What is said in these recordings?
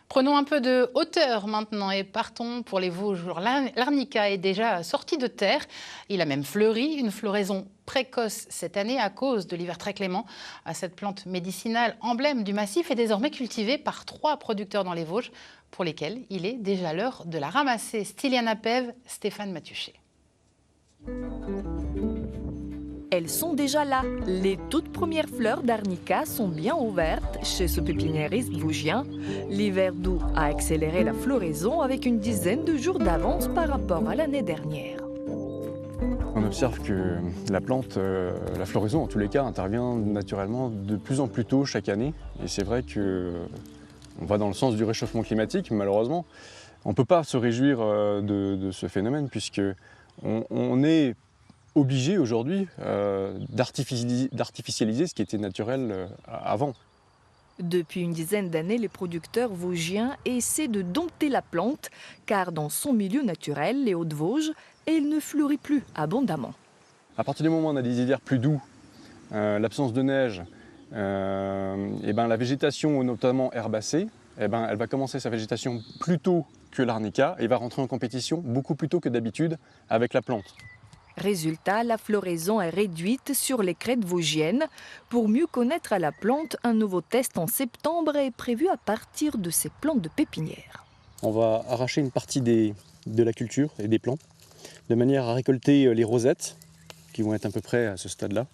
Prenons un peu de hauteur maintenant et partons pour les Vosges. L'arnica est déjà sorti de terre. Il a même fleuri, une floraison précoce cette année à cause de l'hiver très clément. Cette plante médicinale, emblème du massif, est désormais cultivée par 3 producteurs dans les Vosges pour lesquels il est déjà l'heure de la ramasser. Styliana Pev, Stéphane Matuchet. Elles sont déjà là. Les toutes premières fleurs d'arnica sont bien ouvertes chez ce pépiniériste vosgien. L'hiver doux a accéléré la floraison avec une dizaine de jours d'avance par rapport à l'année dernière. On observe que la plante, la floraison en tous les cas, intervient naturellement de plus en plus tôt chaque année. Et c'est vrai qu'on va dans le sens du réchauffement climatique, malheureusement. On ne peut pas se réjouir de ce phénomène puisque on est obligé aujourd'hui d'artificialiser ce qui était naturel avant. Depuis une dizaine d'années, les producteurs vosgiens essaient de dompter la plante, car dans son milieu naturel, les Hauts-de-Vosges, elle ne fleurit plus abondamment. À partir du moment où on a des hivers plus doux, l'absence de neige, et la végétation, notamment herbacée, elle va commencer sa végétation plus tôt que l'arnica et va rentrer en compétition beaucoup plus tôt que d'habitude avec la plante. Résultat, la floraison est réduite sur les crêtes vosgiennes. Pour mieux connaître la plante, un nouveau test en septembre est prévu à partir de ces plants de pépinière. On va arracher une partie de la culture et des plants, de manière à récolter les rosettes, qui vont être à peu près à ce stade-là,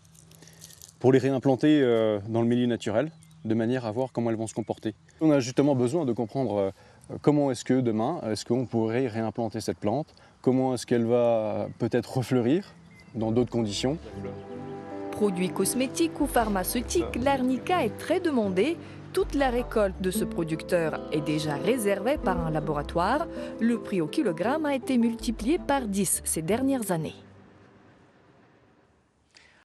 pour les réimplanter dans le milieu naturel, de manière à voir comment elles vont se comporter. On a justement besoin de comprendre comment est-ce que demain, est-ce qu'on pourrait réimplanter cette plante, comment est-ce qu'elle va peut-être refleurir dans d'autres conditions. Produits cosmétiques ou pharmaceutiques, l'arnica est très demandée. Toute la récolte de ce producteur est déjà réservée par un laboratoire. Le prix au kilogramme a été multiplié par 10 ces dernières années.